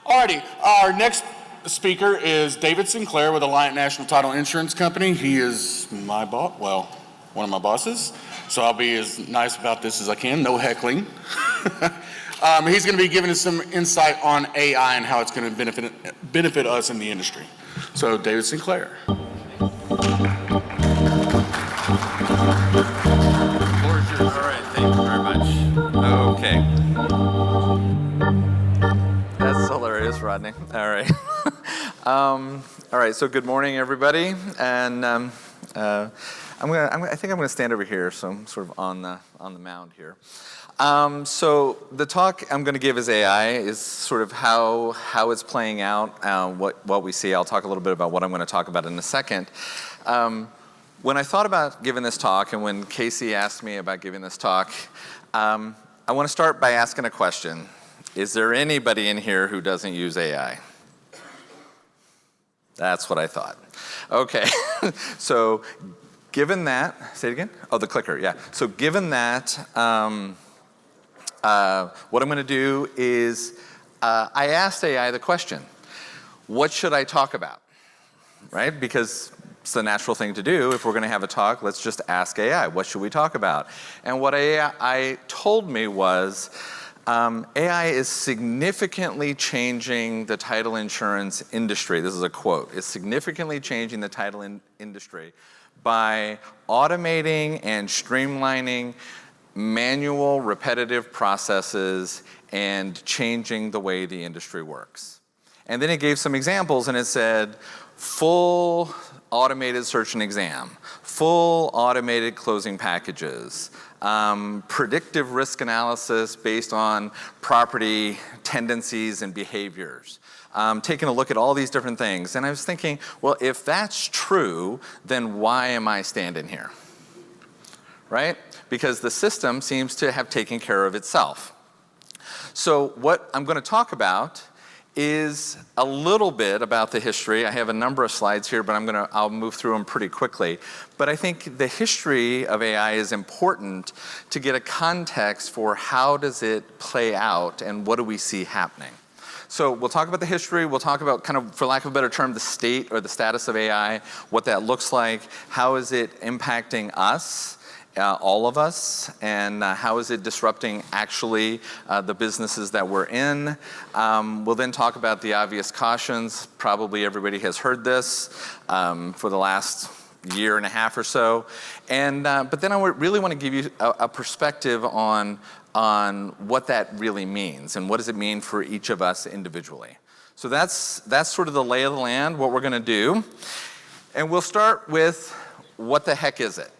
Alrighty, our next speaker is David Sinclair with Alliant National Title Insurance Company. He is my boss, well, one of my bosses, so I'll be as nice about this as I can, no heckling. He's going to be giving us some insight on AI and how it's going to benefit us in the industry. So, David Sinclair. Floor is yours. All right, thank you very much. Okay. That's hilarious, Rodney. All right. All right, so good morning, everybody. And I think I'm gonna stand over here, so I'm sort of on the mound here. So the talk I'm going to give is AI, is sort of how it's playing out, what we see. I'll talk a little bit about what I'm going to talk about in a second. When I thought about giving this talk, and when Casey asked me about giving this talk, I want to start by asking a question. Is there anybody in here who doesn't use AI? That's what I thought. Okay, so given that, say it again? Oh, the clicker, yeah. So given that, what I'm going to do is I asked AI the question, what should I talk about? Right? Because it's the natural thing to do. If we're going to have a talk, let's just ask AI, what should we talk about? And what AI told me was AI is significantly changing the title insurance industry. This is a quote. It's significantly changing the title industry by automating and streamlining manual, repetitive processes and changing the way the industry works. And then it gave some examples, and it said full automated search and exam, full automated closing packages, predictive risk analysis based on property tendencies and behaviors, taking a look at all these different things. And I was thinking, well, if that's true, then why am I standing here? Right? Because the system seems to have taken care of itself. So what I'm going to talk about is a little bit about the history. I have a number of slides here, but I'll move through them pretty quickly. But I think the history of AI is important to get a context for how does it play out and what do we see happening. So we'll talk about the history, we'll talk about kind of, for lack of a better term, the state or the status of AI, what that looks like, how is it impacting us, all of us, and how is it disrupting actually the businesses that we're in. We'll then talk about the obvious cautions. Probably everybody has heard this for the last year and a half or so. And but then I really want to give you a perspective on what that really means and what does it mean for each of us individually. So that's sort of the lay of the land, what we're going to do. And we'll start with what the heck is it?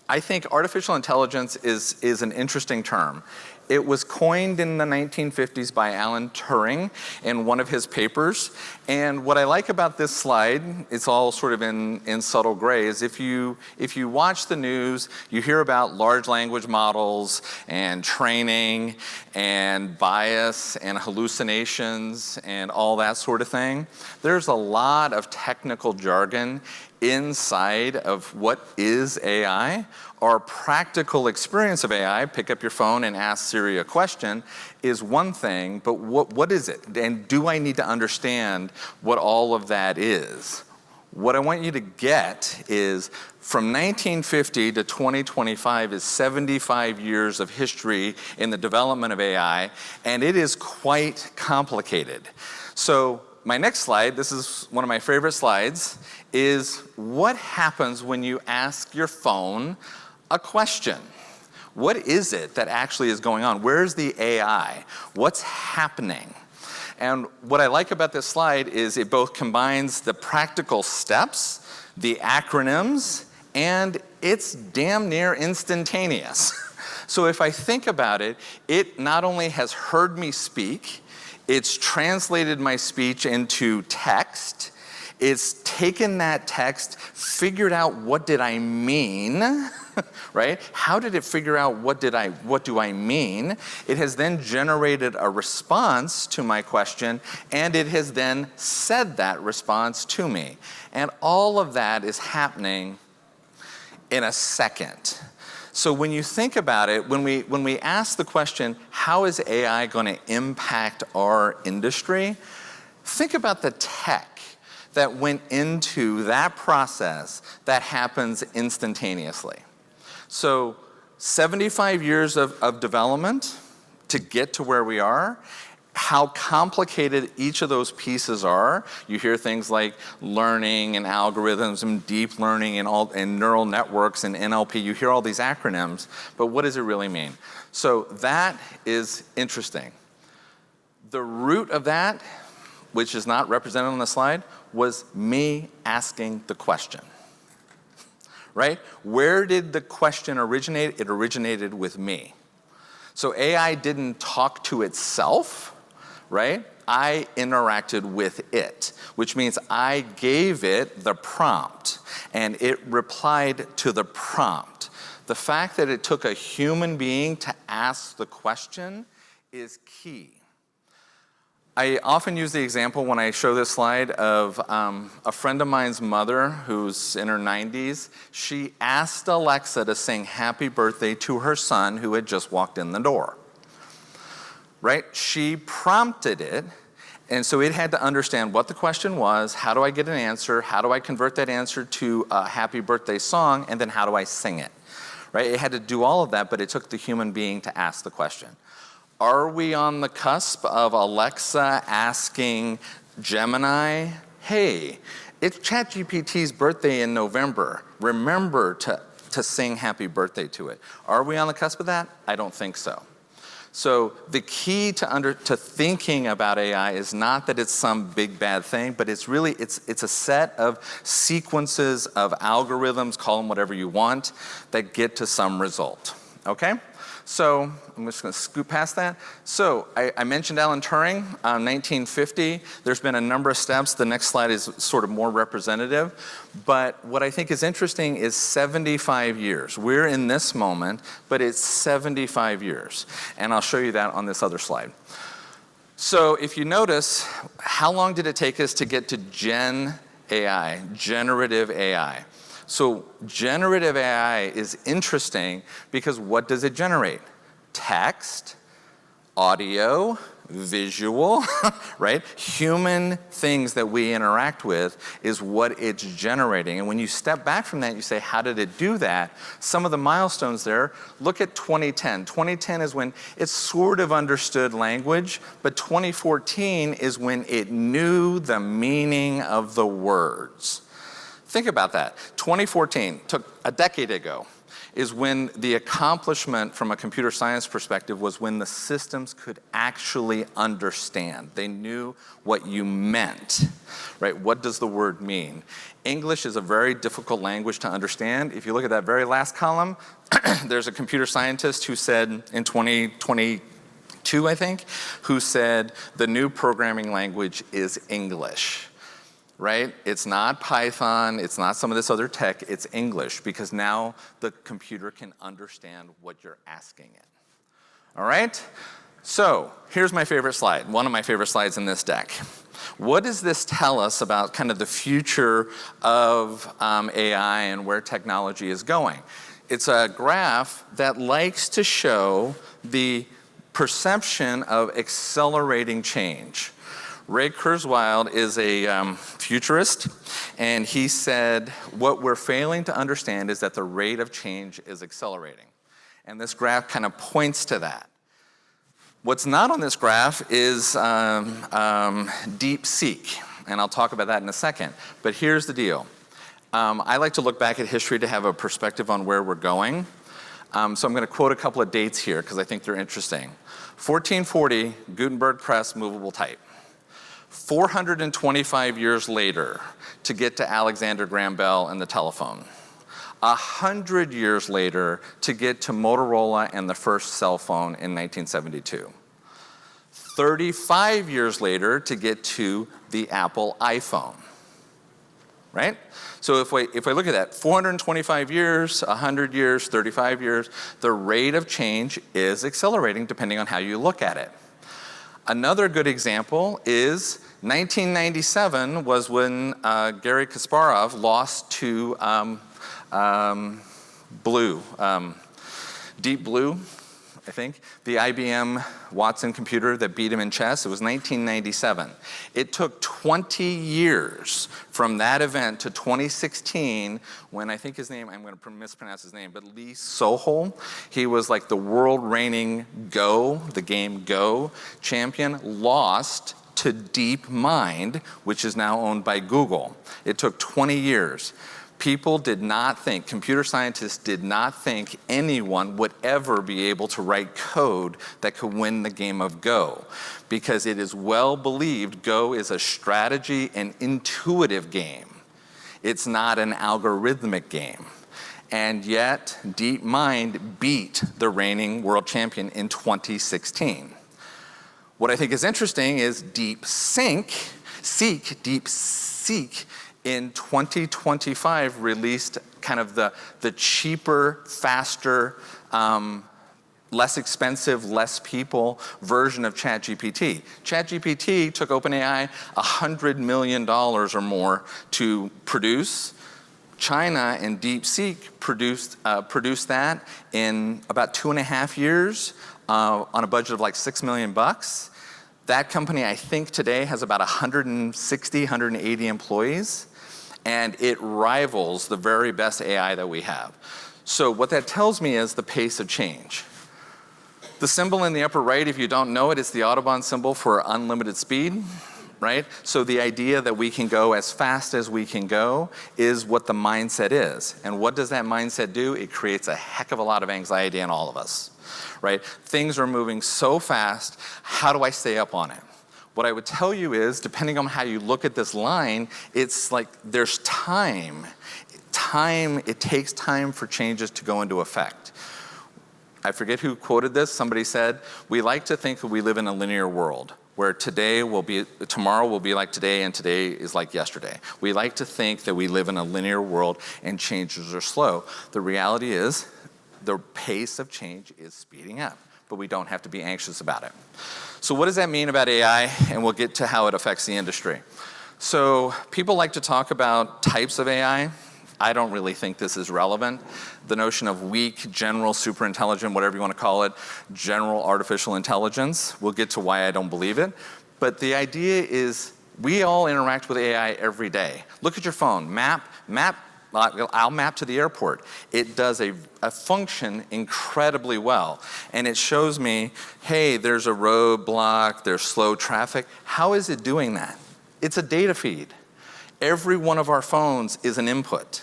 I think artificial intelligence is an interesting term. It was coined in the 1950s by Alan Turing in one of his papers. And what I like about this slide, it's all sort of in subtle gray, is if you watch the news, you hear about large language models and training and bias and hallucinations and all that sort of thing. There's a lot of technical jargon inside of what is AI. Our practical experience of AI, pick up your phone and ask Siri a question, is one thing, but what is it? And do I need to understand what all of that is? What I want you to get is from 1950 to 2025 is 75 years of history in the development of AI, and it is quite complicated. So my next slide, this is one of my favorite slides, is what happens when you ask your phone a question? What is it that actually is going on? Where's the AI? What's happening? And what I like about this slide is it both combines the practical steps, the acronyms, and it's damn near instantaneous. So if I think about it, it not only has heard me speak, it's translated my speech into text, it's taken that text, figured out what did I mean, right? How did it figure out what do I mean? It has then generated a response to my question, and it has then said that response to me. And all of that is happening in a second. So when you think about it, when we ask the question, how is AI going to impact our industry? Think about the tech that went into that process that happens instantaneously. So 75 years of development to get to where we are, how complicated each of those pieces are. You hear things like learning and algorithms and deep learning and neural networks and NLP. You hear all these acronyms, but what does it really mean? So that is interesting. The root of that, which is not represented on the slide, was me asking the question. Right? Where did the question originate? It originated with me. So AI didn't talk to itself, right? I interacted with it, which means I gave it the prompt, and it replied to the prompt. The fact that it took a human being to ask the question is key. I often use the example when I show this slide of a friend of mine's mother who's in her 90s. She asked Alexa to sing happy birthday to her son who had just walked in the door. Right? She prompted it, and so it had to understand what the question was, how do I get an answer, how do I convert that answer to a happy birthday song, and then how do I sing it? Right? It had to do all of that, but it took the human being to ask the question. Are we on the cusp of Alexa asking Gemini, hey, it's ChatGPT's birthday in November. Remember to sing happy birthday to it. Are we on the cusp of that? I don't think so. So the key to thinking about AI is not that it's some big bad thing, but it's really, it's a set of sequences of algorithms, call them whatever you want, that get to some result, okay? So I'm just going to scoot past that. So I mentioned Alan Turing, 1950. There's been a number of steps. The next slide is sort of more representative. But what I think is interesting is 75 years. We're in this moment, but it's 75 years. And I'll show you that on this other slide. So if you notice, how long did it take us to get to Gen AI, generative AI? So generative AI is interesting because what does it generate? Text, audio, visual, right? Human things that we interact with is what it's generating. And when you step back from that, you say, how did it do that? Some of the milestones there, look at 2010. 2010 is when it sort of understood language, but 2014 is when it knew the meaning of the words. Think about that. 2014, took a decade ago, is when the accomplishment from a computer science perspective was when the systems could actually understand. They knew what you meant, right? What does the word mean? English is a very difficult language to understand. If you look at that very last column, there's a computer scientist who said in 2022, I think, who said the new programming language is English. Right? It's not Python, it's not some of this other tech, it's English, because now the computer can understand what you're asking it. All right? So here's my favorite slide, one of my favorite slides in this deck. What does this tell us about kind of the future of AI and where technology is going? It's a graph that likes to show the perception of accelerating change. Ray Kurzweil is a futurist, and he said, what we're failing to understand is that the rate of change is accelerating. And this graph kind of points to that. What's not on this graph is deep seek, and I'll talk about that in a second. But here's the deal. I like to look back at history to have a perspective on where we're going. So I'm going to quote a couple of dates here because I think they're interesting. 1440, Gutenberg press, movable type. 425 years later to get to Alexander Graham Bell and the telephone. 100 years later to get to Motorola and the first cell phone in 1972. 35 years later to get to the Apple iPhone. Right? So if we look at that, 425 years, 100 years, 35 years, the rate of change is accelerating depending on how you look at it. Another good example is 1997 was when Garry Kasparov lost to Blue. Deep Blue, I think, the IBM Watson computer that beat him in chess, it was 1997. It took 20 years from that event to 2016 when I think his name, I'm going to mispronounce his name, but Lee Sohol, he was like the world reigning Go, the game Go champion, lost to DeepMind, which is now owned by Google. It took 20 years. People did not think, computer scientists did not think anyone would ever be able to write code that could win the game of Go, because it is well believed Go is a strategy and intuitive game. It's not an algorithmic game. And yet, DeepMind beat the reigning world champion in 2016. What I think is interesting is DeepSeek in 2025 released kind of the cheaper, faster, less expensive, less people version of ChatGPT. ChatGPT took OpenAI $100 million or more to produce. China and DeepSeek produced that in about 2.5 years on a budget of like $6 million. That company, I think today, has about 160, 180 employees, and it rivals the very best AI that we have. So what that tells me is the pace of change. The symbol in the upper right, if you don't know it, is the Autobahn symbol for unlimited speed, right? So the idea that we can go as fast as we can go is what the mindset is. And what does that mindset do? It creates a heck of a lot of anxiety in all of us, right? Things are moving so fast, how do I stay up on it? What I would tell you is, depending on how you look at this line, it's like there's time. It takes time for changes to go into effect. I forget who quoted this. Somebody said, we like to think that we live in a linear world where tomorrow will be like today and today is like yesterday. We like to think that we live in a linear world and changes are slow. The reality is the pace of change is speeding up, but we don't have to be anxious about it. So what does that mean about AI? And we'll get to how it affects the industry. So people like to talk about types of AI. I don't really think this is relevant. The notion of weak, general, super intelligent, whatever you want to call it, general artificial intelligence, we'll get to why I don't believe it. But the idea is we all interact with AI every day. Look at your phone, I'll map to the airport. It does a function incredibly well. And it shows me, hey, there's a roadblock, there's slow traffic. How is it doing that? It's a data feed. Every one of our phones is an input.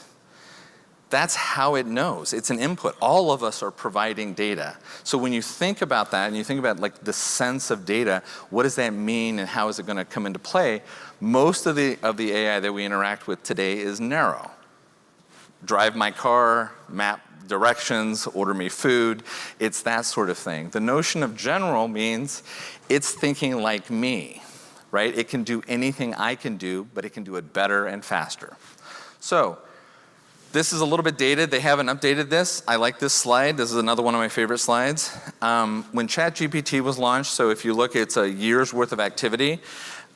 That's how it knows. It's an input. All of us are providing data. So when you think about that and you think about like the sense of data, what does that mean and how is it going to come into play? Most of the AI that we interact with today is narrow. Drive my car, map directions, order me food. It's that sort of thing. The notion of general means it's thinking like me, right? It can do anything I can do, but it can do it better and faster. So this is a little bit dated. They haven't updated this. I like this slide. This is another one of my favorite slides. When ChatGPT was launched, so if you look, it's a year's worth of activity.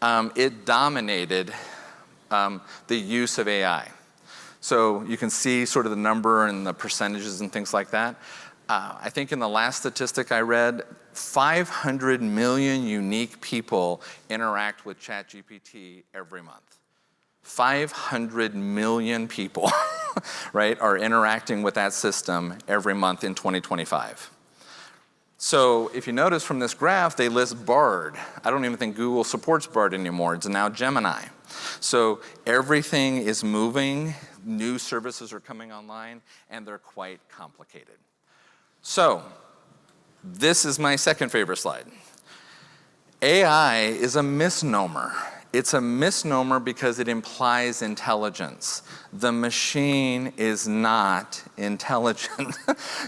It dominated the use of AI. So you can see sort of the number and the percentages and things like that. I think in the last statistic I read, 500 million unique people interact with ChatGPT every month. 500 million people, right, are interacting with that system every month in 2025. So if you notice from this graph, they list Bard. I don't even think Google supports Bard anymore. It's now Gemini. So everything is moving. New services are coming online, and they're quite complicated. So this is my second favorite slide. AI is a misnomer. It's a misnomer because it implies intelligence. The machine is not intelligent.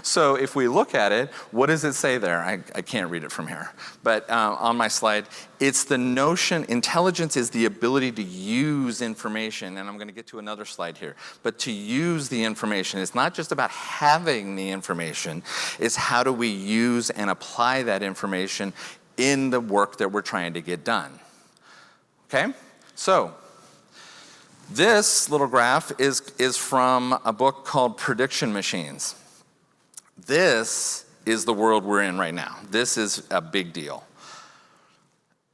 So if we look at it, what does it say there? I can't read it from here. But on my slide, it's the notion, intelligence is the ability to use information. And I'm going to get to another slide here. But to use the information, it's not just about having the information. It's how do we use and apply that information in the work that we're trying to get done. Okay, so this little graph is from a book called Prediction Machines. This is the world we're in right now. This is a big deal.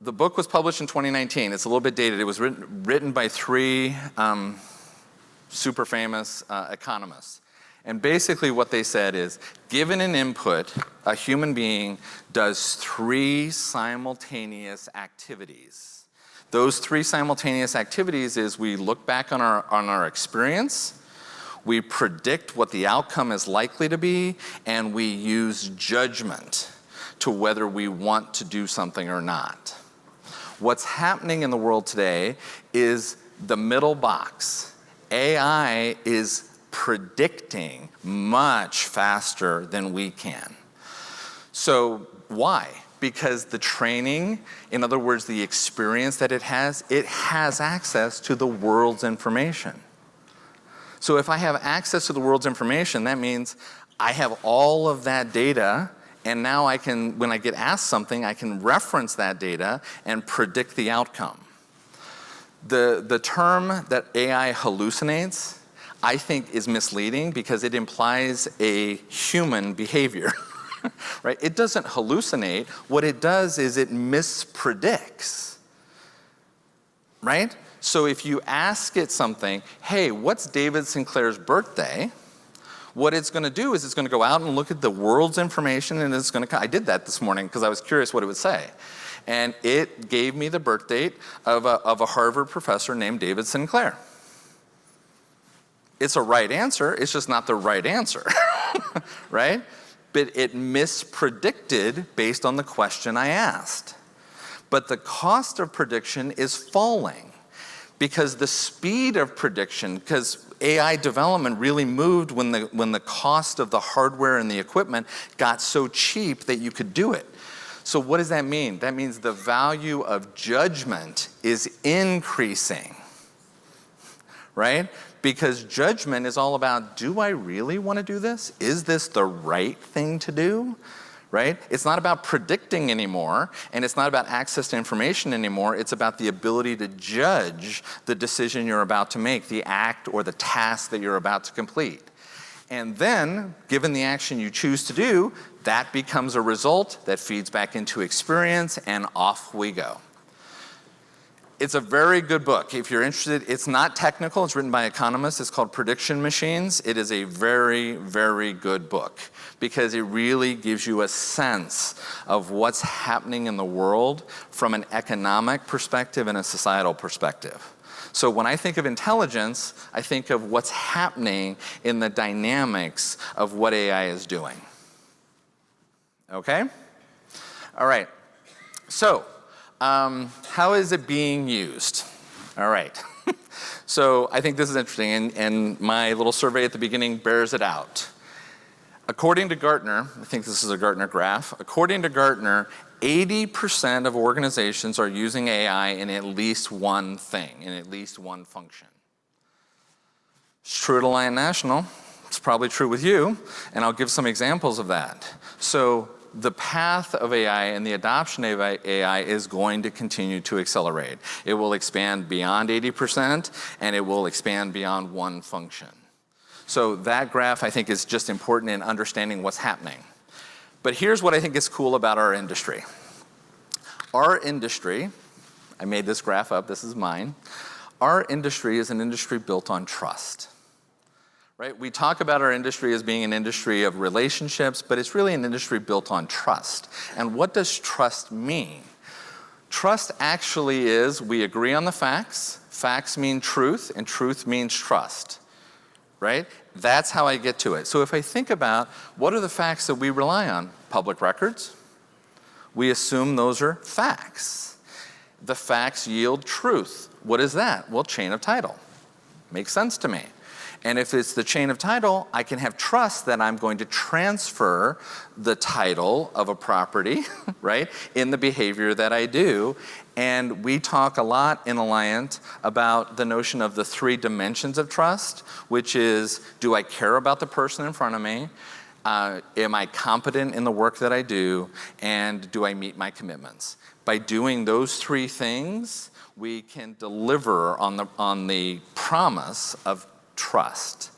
The book was published in 2019. It's a little bit dated. It was written by three super famous economists. And basically what they said is, given an input, a human being does three simultaneous activities. Those three simultaneous activities is we look back on our experience, we predict what the outcome is likely to be, and we use judgment to whether we want to do something or not. What's happening in the world today is the middle box. AI is predicting much faster than we can. So why? Because the training, in other words, the experience that it has access to the world's information. So if I have access to the world's information, that means I have all of that data, and now I can, when I get asked something, I can reference that data and predict the outcome. The term that AI hallucinates, I think, is misleading because it implies a human behavior, right? It doesn't hallucinate. What it does is it mispredicts, right? So if you ask it something, hey, what's David Sinclair's birthday? What it's going to do is it's going to go out and look at the world's information, and it's going to, I did that this morning because I was curious what it would say. And it gave me the birth date of a Harvard professor named David Sinclair. It's a right answer, it's just not the right answer, right? But it mispredicted based on the question I asked. But the cost of prediction is falling because the speed of prediction, because AI development really moved when the cost of the hardware and the equipment got so cheap that you could do it. So what does that mean? That means the value of judgment is increasing, right? Because judgment is all about, do I really want to do this? Is this the right thing to do? Right? It's not about predicting anymore, and it's not about access to information anymore. It's about the ability to judge the decision you're about to make, the act or the task that you're about to complete. And then, given the action you choose to do, that becomes a result that feeds back into experience, and off we go. It's a very good book. If you're interested, it's not technical. It's written by economists. It's called Prediction Machines. It is a very, very good book because it really gives you a sense of what's happening in the world from an economic perspective and a societal perspective. So when I think of intelligence, I think of what's happening in the dynamics of what AI is doing. Okay? All right. So, how is it being used? All right. So I think this is interesting, and my little survey at the beginning bears it out. According to Gartner, I think this is a Gartner graph, according to Gartner, 80% of organizations are using AI in at least one thing, in at least one function. It's true at Alliant National. It's probably true with you, and I'll give some examples of that. So the path of AI and the adoption of AI is going to continue to accelerate. It will expand beyond 80%, and it will expand beyond one function. So that graph, I think, is just important in understanding what's happening. But here's what I think is cool about our industry. Our industry, I made this graph up, this is mine. Our industry is an industry built on trust. Right? We talk about our industry as being an industry of relationships, but it's really an industry built on trust. And what does trust mean? Trust actually is we agree on the facts. Facts mean truth, and truth means trust. Right? That's how I get to it. So if I think about what are the facts that we rely on? Public records. We assume those are facts. The facts yield truth. What is that? Well, chain of title. Makes sense to me. And if it's the chain of title, I can have trust that I'm going to transfer the title of a property, right, in the behavior that I do. And we talk a lot in Alliant about the notion of the three dimensions of trust, which is, do I care about the person in front of me? Am I competent in the work that I do? And do I meet my commitments? By doing those three things, we can deliver on the promise of trust.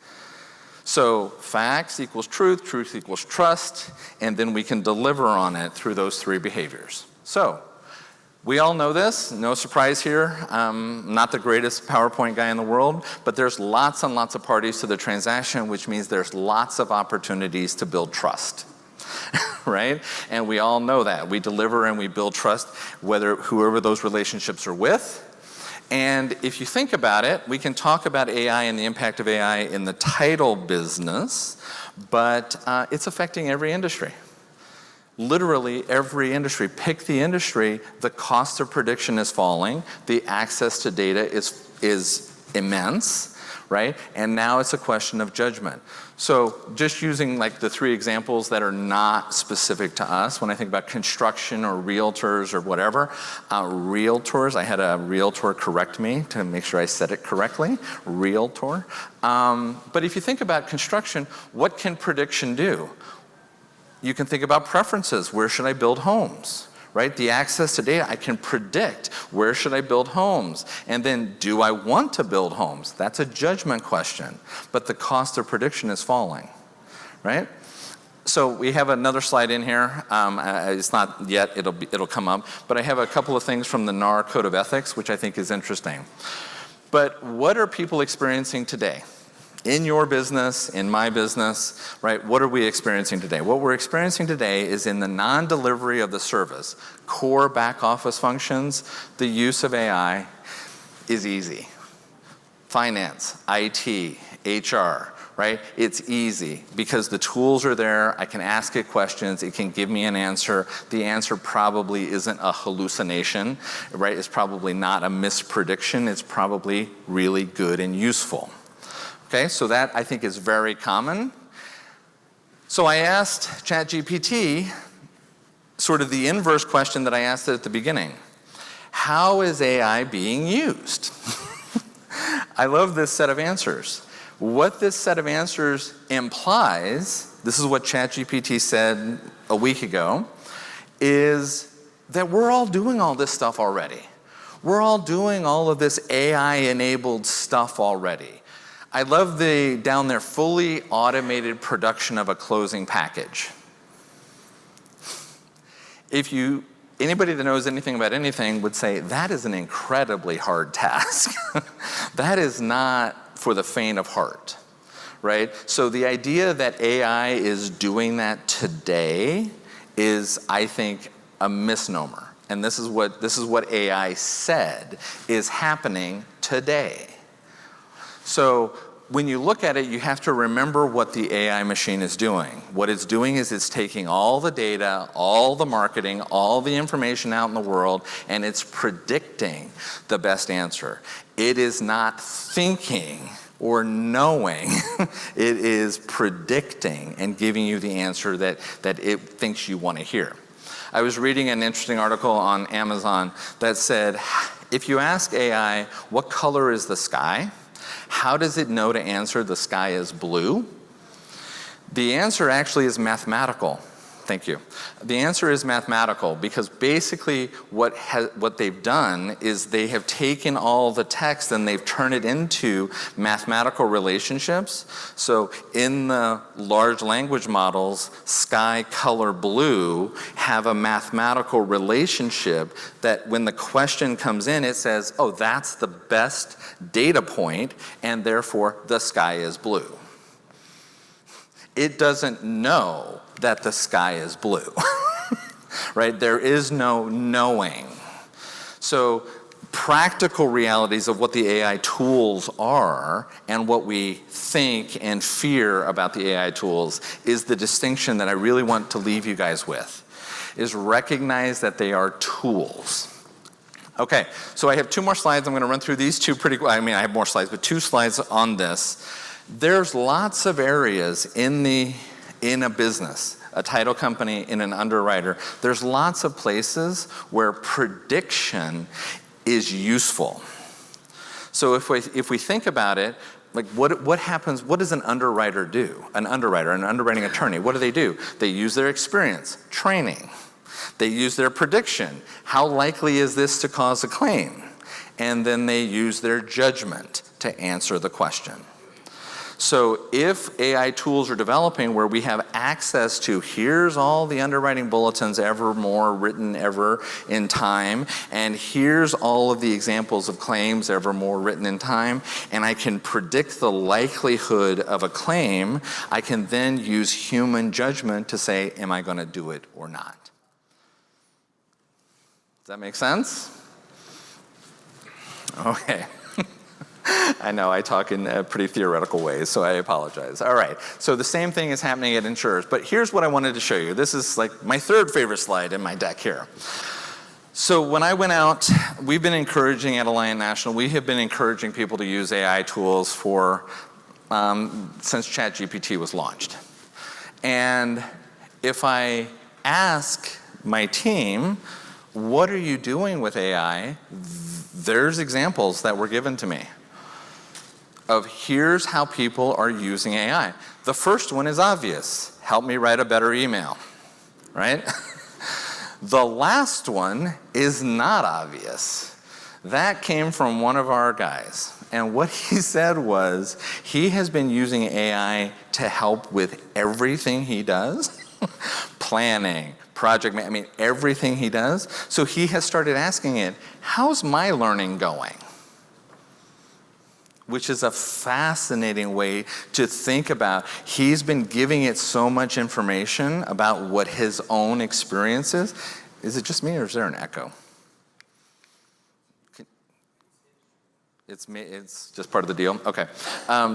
So facts equals truth, truth equals trust, and then we can deliver on it through those three behaviors. So we all know this, no surprise here. Not the greatest PowerPoint guy in the world, but there's lots and lots of parties to the transaction, which means there's lots of opportunities to build trust. Right? And we all know that. We deliver and we build trust, whoever those relationships are with. And if you think about it, we can talk about AI and the impact of AI in the title business, but it's affecting every industry. Literally every industry. Pick the industry, the cost of prediction is falling, the access to data is immense, right? And now it's a question of judgment. So just using like the three examples that are not specific to us, when I think about construction or realtors or whatever, realtors, I had a realtor correct me to make sure I said it correctly, realtor. But if you think about construction, what can prediction do? You can think about preferences. Where should I build homes? Right? The access to data, I can predict where should I build homes? And then do I want to build homes? That's a judgment question. But the cost of prediction is falling, right? So we have another slide in here. It's not yet, it'll come up. But I have a couple of things from the NAR Code of Ethics, which I think is interesting. But what are people experiencing today? In your business, in my business, right? What are we experiencing today? What we're experiencing today is in the non-delivery of the service, core back office functions, the use of AI is easy. Finance, IT, HR, right? It's easy because the tools are there. I can ask it questions. It can give me an answer. The answer probably isn't a hallucination, right? It's probably not a misprediction. It's probably really good and useful. Okay, so that I think is very common. So I asked ChatGPT sort of the inverse question that I asked it at the beginning. How is AI being used? I love this set of answers. What this set of answers implies, this is what ChatGPT said a week ago, is that we're all doing all this stuff already. We're all doing all of this AI-enabled stuff already. I love the, down there, fully automated production of a closing package. Anybody that knows anything about anything would say, that is an incredibly hard task. That is not for the faint of heart, right? So the idea that AI is doing that today is, I think, a misnomer. And this is what AI said is happening today. So when you look at it, you have to remember what the AI machine is doing. What it's doing is it's taking all the data, all the marketing, all the information out in the world, and it's predicting the best answer. It is not thinking or knowing. It is predicting and giving you the answer that it thinks you want to hear. I was reading an interesting article on Amazon that said, if you ask AI, what color is the sky? How does it know to answer the sky is blue? The answer actually is mathematical. Thank you. The answer is mathematical because basically what they've done is they have taken all the text and they've turned it into mathematical relationships. So in the large language models, sky, color, blue have a mathematical relationship that when the question comes in, it says, oh, that's the best data point and therefore the sky is blue. It doesn't know that the sky is blue, right? There is no knowing. So practical realities of what the AI tools are and what we think and fear about the AI tools is the distinction that I really want to leave you guys with, is recognize that they are tools. Okay, so I have two more slides. I'm going to run through these two pretty quick. I mean, I have more slides, but two slides on this. There's lots of areas in a business, a title company, in an underwriter. There's lots of places where prediction is useful. So if we think about it, like what happens, what does an underwriter do? An underwriter, an underwriting attorney, what do? They use their experience, training. They use their prediction. How likely is this to cause a claim? And then they use their judgment to answer the question. So if AI tools are developing where we have access to, here's all the underwriting bulletins ever more written ever in time, and here's all of the examples of claims ever more written in time, and I can predict the likelihood of a claim, I can then use human judgment to say, am I going to do it or not? Does that make sense? Okay. I know I talk in pretty theoretical ways, so I apologize. All right, so the same thing is happening at insurers, but here's what I wanted to show you. This is like my third favorite slide in my deck here. So when I went out, we've been encouraging at Alliant National, we have been encouraging people to use AI tools for, since ChatGPT was launched. And if I ask my team, what are you doing with AI? There's examples that were given to me of here's how people are using AI. The first one is obvious. Help me write a better email, right? The last one is not obvious. That came from one of our guys. And what he said was he has been using AI to help with everything he does. Planning, project, I mean, everything he does. So he has started asking it, how's my learning going? Which is a fascinating way to think about. He's been giving it so much information about what his own experience is. Is it just me or is there an echo? It's me, it's just part of the deal? Okay.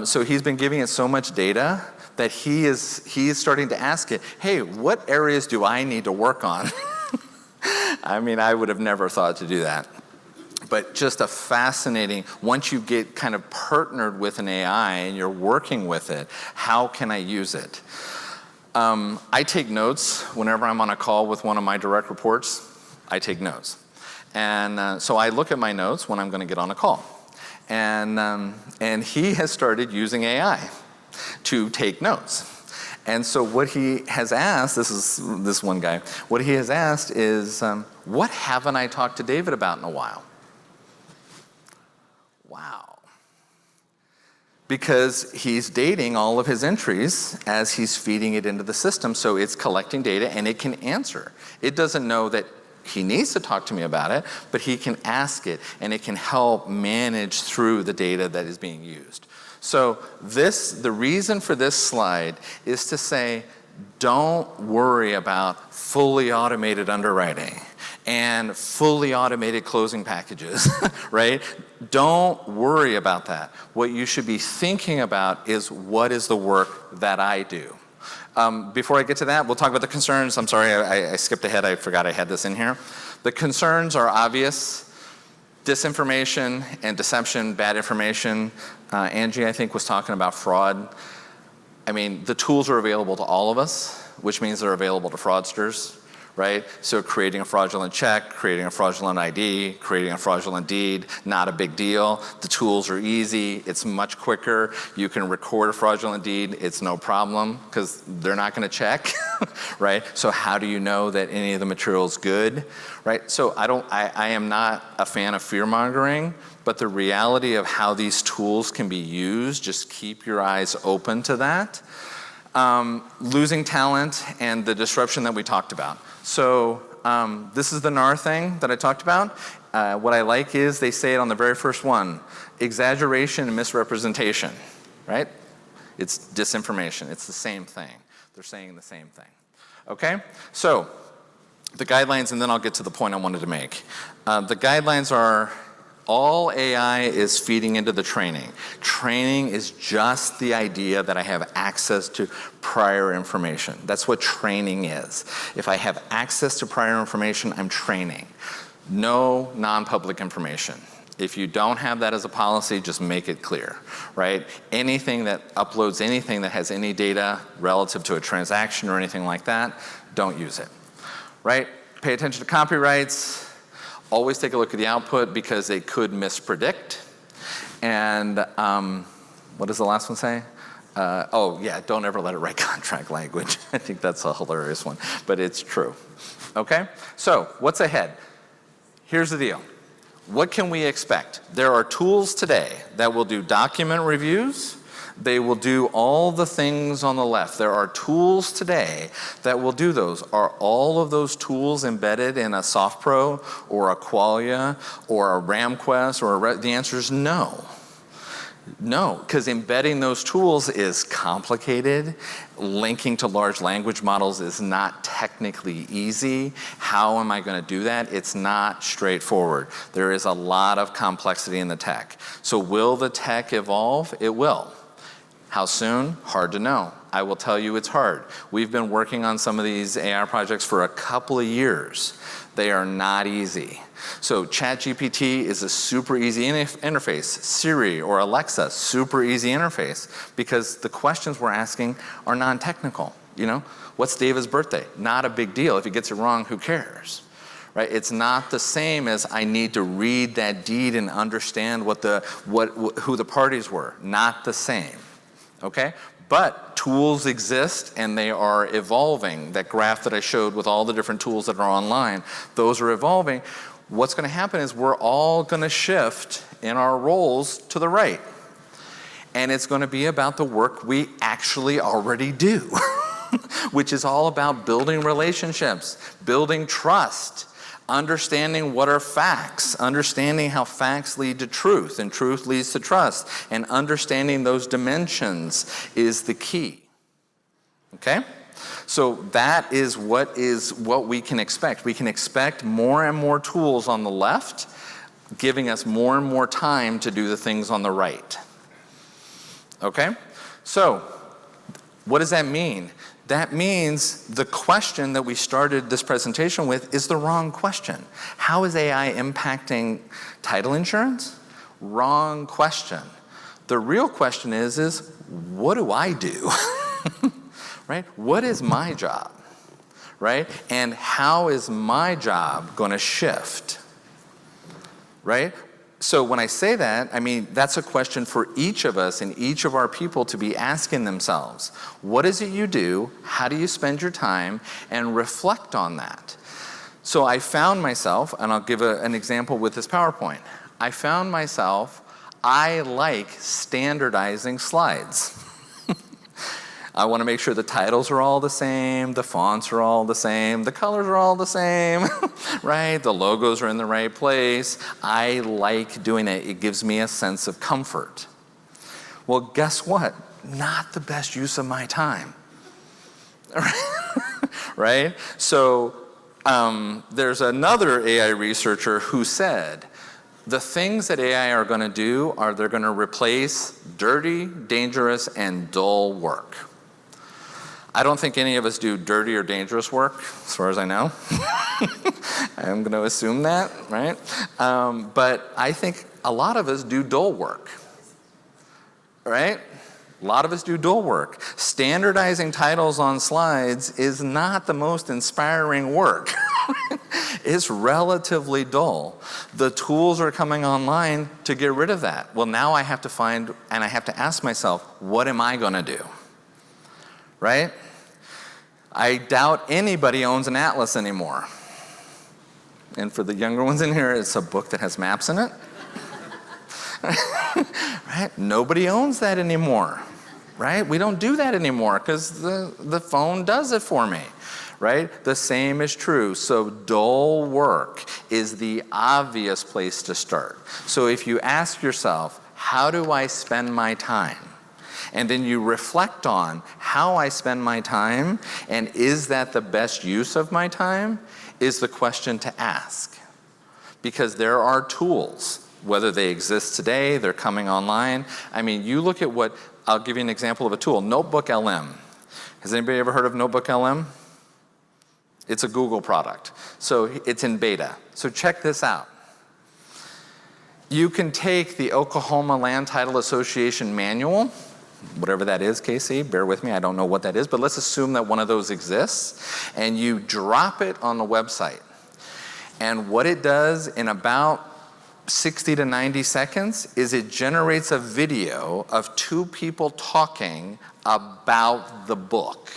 So he's been giving it so much data that he is starting to ask it, hey, what areas do I need to work on? I mean, I would have never thought to do that. But just a fascinating, once you get kind of partnered with an AI and you're working with it, how can I use it? I take notes whenever I'm on a call with one of my direct reports. I take notes. And so I look at my notes when I'm going to get on a call. And he has started using AI to take notes. And so what he has asked, this is this one guy, what he has asked is, what haven't I talked to David about in a while? Wow. Because he's dating all of his entries as he's feeding it into the system, so it's collecting data and it can answer. It doesn't know that he needs to talk to me about it, but he can ask it and it can help manage through the data that is being used. So the reason for this slide is to say, don't worry about fully automated underwriting and fully automated closing packages, right? Don't worry about that. What you should be thinking about is what is the work that I do. Before I get to that, we'll talk about the concerns. I'm sorry, I skipped ahead. I forgot I had this in here. The concerns are obvious. Disinformation and deception, bad information. Angie, I think, was talking about fraud. I mean, the tools are available to all of us, which means they're available to fraudsters, right? So creating a fraudulent check, creating a fraudulent ID, creating a fraudulent deed, not a big deal. The tools are easy. It's much quicker. You can record a fraudulent deed. It's no problem because they're not going to check, right? So how do you know that any of the material is good, right? So I am not a fan of fear-mongering, but the reality of how these tools can be used, just keep your eyes open to that. Losing talent and the disruption that we talked about. So this is the NAR thing that I talked about. What I like is they say it on the very first one, exaggeration and misrepresentation, right? It's disinformation. It's the same thing. They're saying the same thing. Okay? So the guidelines, and then I'll get to the point I wanted to make. The guidelines are all AI is feeding into the training. Training is just the idea that I have access to prior information. That's what training is. If I have access to prior information, I'm training. No non-public information. If you don't have that as a policy, just make it clear, right? Anything that uploads anything that has any data relative to a transaction or anything like that, don't use it, right? Pay attention to copyrights. Always take a look at the output because they could mispredict. And what does the last one say? Oh yeah, don't ever let it write contract language. I think that's a hilarious one, but it's true. Okay, so what's ahead? Here's the deal. What can we expect? There are tools today that will do document reviews, They will do all the things on the left. There are tools today that will do those. Are all of those tools embedded in a SoftPro or a Qualia or a RamQuest the answer is no. No, because embedding those tools is complicated. Linking to large language models is not technically easy. How am I going to do that? It's not straightforward. There is a lot of complexity in the tech. So will the tech evolve? It will. How soon? Hard to know. I will tell you it's hard. We've been working on some of these AI projects for a couple of years. They are not easy. So ChatGPT is a super easy interface. Siri or Alexa, super easy interface, because the questions we're asking are non-technical. You know, what's David's birthday? Not a big deal. If he gets it wrong, who cares? Right? It's not the same as I need to read that deed and understand who the parties were. Not the same. Okay? But tools exist and they are evolving. That graph that I showed with all the different tools that are online, those are evolving. What's going to happen is we're all going to shift in our roles to the right. And it's going to be about the work we actually already do, which is all about building relationships, building trust, understanding what are facts, understanding how facts lead to truth and truth leads to trust, and understanding those dimensions is the key. Okay? So that is what we can expect. We can expect more and more tools on the left, giving us more and more time to do the things on the right. Okay? So what does that mean? That means the question that we started this presentation with is the wrong question. How is AI impacting title insurance? Wrong question. The real question is what do I do? Right? What is my job? Right? And how is my job going to shift? Right? So when I say that, I mean, that's a question for each of us and each of our people to be asking themselves. What is it you do? How do you spend your time? And reflect on that. So I found myself, and I'll give an example with this PowerPoint. I found myself, I like standardizing slides. I want to make sure the titles are all the same, the fonts are all the same, the colors are all the same, right? The logos are in the right place. I like doing it. It gives me a sense of comfort. Well, guess what? Not the best use of my time. Right? So there's another AI researcher who said, the things that AI are going to do are they're going to replace dirty, dangerous, and dull work. I don't think any of us do dirty or dangerous work, as far as I know. I'm going to assume that, right? But I think a lot of us do dull work, right? A lot of us do dull work. Standardizing titles on slides is not the most inspiring work. It's relatively dull. The tools are coming online to get rid of that. Well, now I have to find, and I have to ask myself, what am I going to do? Right? I doubt anybody owns an atlas anymore. And for the younger ones in here, it's a book that has maps in it. Right? Nobody owns that anymore. Right? We don't do that anymore because the phone does it for me. Right? The same is true. So dull work is the obvious place to start. So if you ask yourself, how do I spend my time? And then you reflect on how I spend my time, and is that the best use of my time, is the question to ask. Because there are tools, whether they exist today, they're coming online. I mean, you look at what, I'll give you an example of a tool, Notebook LM. Has anybody ever heard of Notebook LM? It's a Google product. So it's in beta. So check this out. You can take the Oklahoma Land Title Association manual, whatever that is, Casey, bear with me, I don't know what that is, but let's assume that one of those exists, and you drop it on the website. And what it does in about 60 to 90 seconds is it generates a video of two people talking about the book.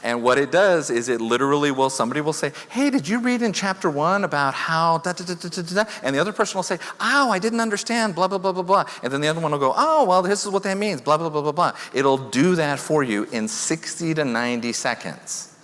And what it does is it literally will, somebody will say, hey, did you read in chapter 1 about how da da da da da da? And the other person will say, oh, I didn't understand, blah, blah, blah, blah, blah. And then the other one will go, oh, well, this is what that means, blah, blah, blah, blah, blah. It'll do that for you in 60 to 90 seconds.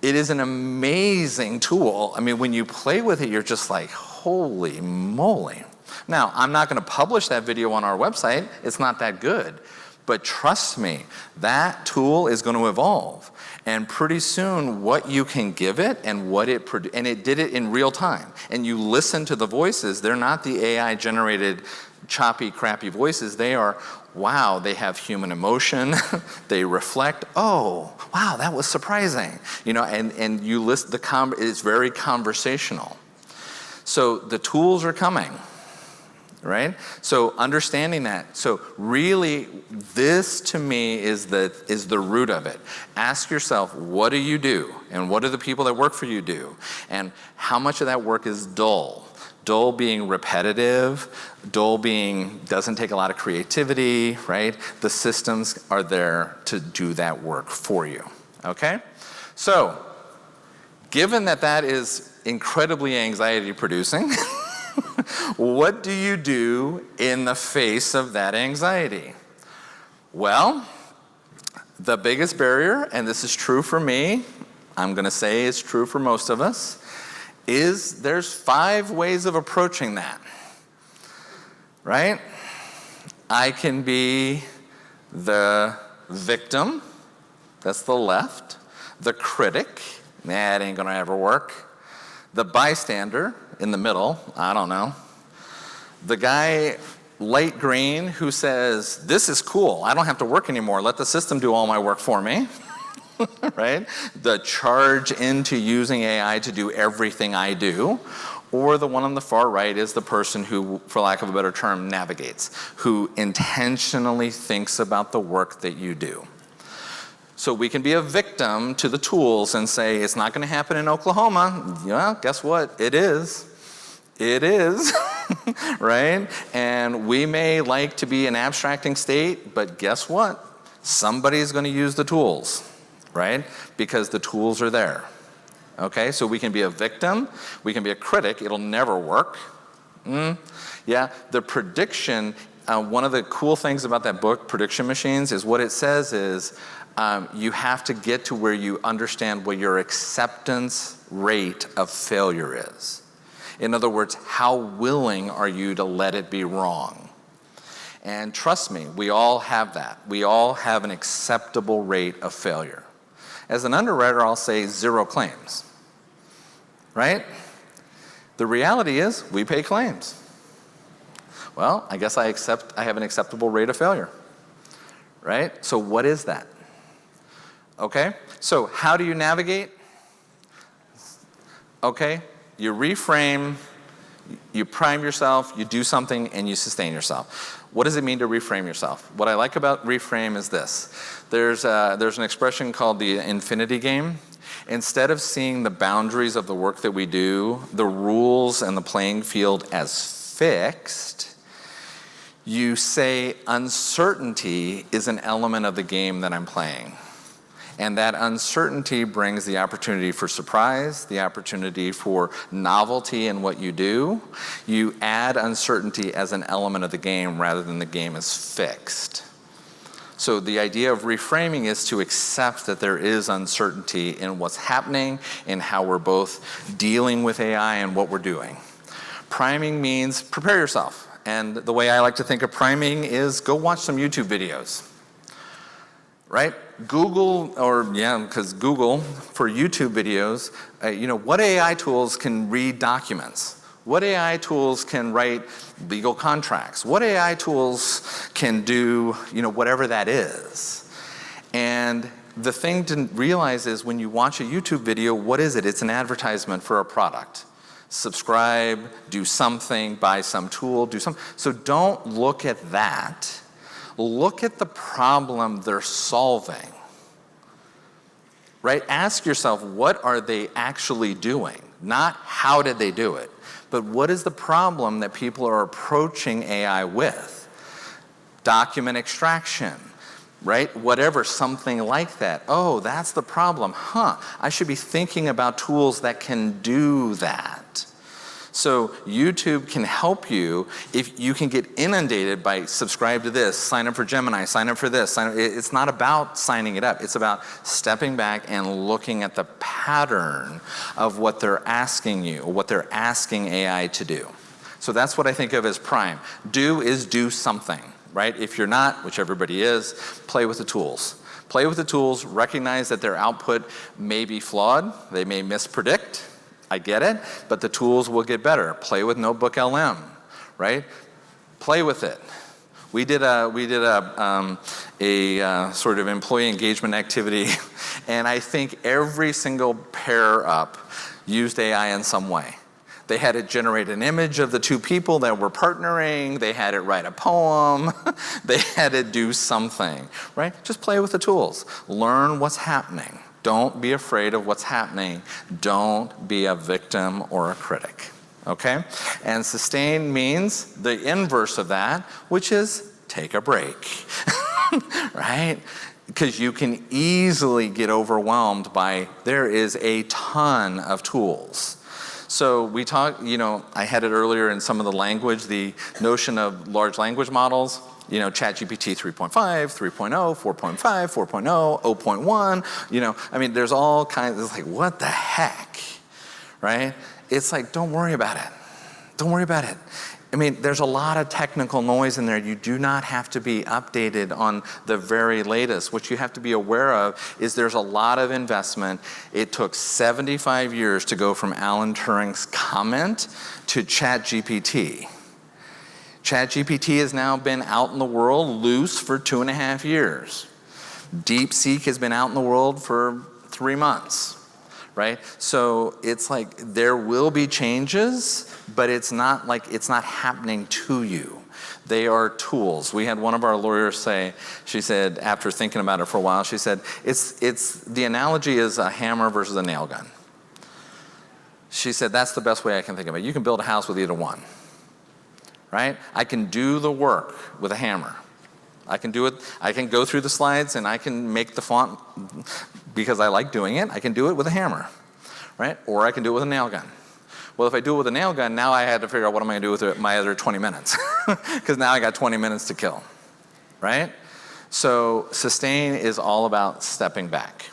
It is an amazing tool. I mean, when you play with it, you're just like, holy moly. Now, I'm not going to publish that video on our website. It's not that good. But trust me, that tool is going to evolve. And pretty soon, what you can give it and what it and it did it in real time. And you listen to the voices. They're not the AI-generated choppy, crappy voices. They are, wow, they have human emotion. They reflect, oh, wow, that was surprising. You know, and you listen, it's very conversational. So the tools are coming. Right? So understanding that. So really, this to me is the root of it. Ask yourself, what do you do? And what do the people that work for you do? And how much of that work is dull? Dull being repetitive, dull being doesn't take a lot of creativity, right? The systems are there to do that work for you, okay? So, given that that is incredibly anxiety producing, what do you do in the face of that anxiety? Well, the biggest barrier, and this is true for me, I'm going to say it's true for most of us, is there's 5 ways of approaching that, right? I can be the victim, that's the left, the critic, that ain't going to ever work, the bystander, in the middle, I don't know. The guy, light green, who says, this is cool, I don't have to work anymore, let the system do all my work for me, right? The charge into using AI to do everything I do. Or the one on the far right is the person who, for lack of a better term, navigates, who intentionally thinks about the work that you do. So we can be a victim to the tools and say, it's not going to happen in Oklahoma. Yeah, guess what? It is. It is, right? And we may like to be an abstracting state, but guess what? Somebody's going to use the tools, right? Because the tools are there. Okay, so we can be a victim. We can be a critic. It'll never work. Yeah, the prediction, one of the cool things about that book, Prediction Machines, is what it says is, you have to get to where you understand what your acceptance rate of failure is. In other words, how willing are you to let it be wrong? And trust me, we all have that. We all have an acceptable rate of failure. As an underwriter, I'll say 0 claims, right? The reality is we pay claims. Well, I guess I have an acceptable rate of failure, right? So what is that? Okay, so how do you navigate? Okay, you reframe, you prime yourself, you do something, and you sustain yourself. What does it mean to reframe yourself? What I like about reframe is this. There's an expression called the infinity game. Instead of seeing the boundaries of the work that we do, the rules and the playing field as fixed, you say uncertainty is an element of the game that I'm playing. And that uncertainty brings the opportunity for surprise, the opportunity for novelty in what you do. You add uncertainty as an element of the game rather than the game is fixed. So the idea of reframing is to accept that there is uncertainty in what's happening, in how we're both dealing with AI and what we're doing. Priming means prepare yourself. And the way I like to think of priming is go watch some YouTube videos. Right? Google, because Google, for YouTube videos, what AI tools can read documents? What AI tools can write legal contracts? What AI tools can do, whatever that is? And the thing to realize is when you watch a YouTube video, what is it? It's an advertisement for a product. Subscribe, do something, buy some tool, do something. So don't look at that. Look at the problem they're solving, right? Ask yourself, what are they actually doing? Not how did they do it, but what is the problem that people are approaching AI with? Document extraction, right? Whatever, something like that. Oh, that's the problem. I should be thinking about tools that can do that. So YouTube can help you if you can get inundated by subscribe to this, sign up for Gemini, sign up for this. It's not about signing it up. It's about stepping back and looking at the pattern of what they're asking you, what they're asking AI to do. So that's what I think of as prime. Do is do something, right? If you're not, which everybody is, play with the tools. Play with the tools, recognize that their output may be flawed, they may mispredict. I get it, but the tools will get better. Play with Notebook LM, right? Play with it. We did a sort of employee engagement activity, and I think every single pair up used AI in some way. They had it generate an image of the two people that were partnering. They had it write a poem. They had it do something, right? Just play with the tools. Learn what's happening. Don't be afraid of what's happening. Don't be a victim or a critic, okay? And sustain means the inverse of that, which is take a break, right? Because you can easily get overwhelmed by, there is a ton of tools. So we talked, I had it earlier in some of the language, the notion of large language models. ChatGPT 3.5, 3.0, 4.5, 4.0, 0.1, there's all kinds, it's like, what the heck, right? It's like, don't worry about it. Don't worry about it. There's a lot of technical noise in there. You do not have to be updated on the very latest. What you have to be aware of is there's a lot of investment. It took 75 years to go from Alan Turing's comment to ChatGPT. ChatGPT has now been out in the world loose for 2.5 years. DeepSeek has been out in the world for 3 months, right? So it's like there will be changes, but it's not like it's not happening to you. They are tools. We had one of our lawyers say, she said, after thinking about it for a while, she said, it's the analogy is a hammer versus a nail gun. She said, that's the best way I can think of it. You can build a house with either one. Right? I can do the work with a hammer. I can do it, I can go through the slides and I can make the font because I like doing it. I can do it with a hammer, right? Or I can do it with a nail gun. Well, if I do it with a nail gun, now I had to figure out what am I going to do with my other 20 minutes because now I got 20 minutes to kill, right? So sustain is all about stepping back,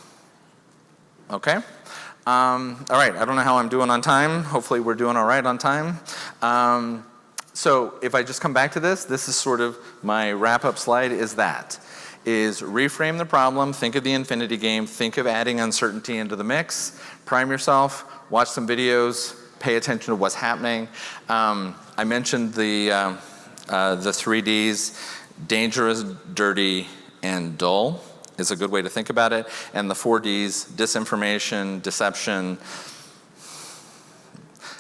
okay? All right, I don't know how I'm doing on time. Hopefully we're doing all right on time. So if I just come back to this is sort of my wrap-up slide is reframe the problem, think of the infinity game, think of adding uncertainty into the mix, prime yourself, watch some videos, pay attention to what's happening. I mentioned the 3Ds, dangerous, dirty, and dull is a good way to think about it. And the 4Ds, disinformation, deception,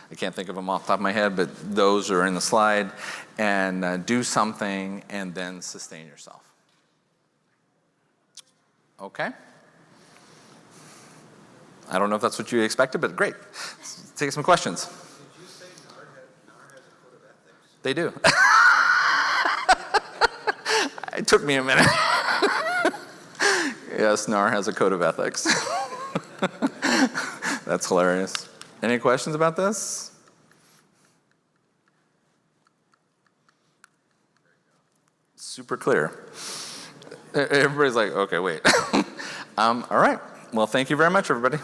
I can't think of them off the top of my head, but those are in the slide. And do something and then sustain yourself. Okay? I don't know if that's what you expected, but great. Let's take some questions. Did you say NAR has a code of ethics? They do. It took me a minute. Yes, NAR has a code of ethics. That's hilarious. Any questions about this? Super clear. Everybody's like, okay, wait. All right. Well, thank you very much, everybody.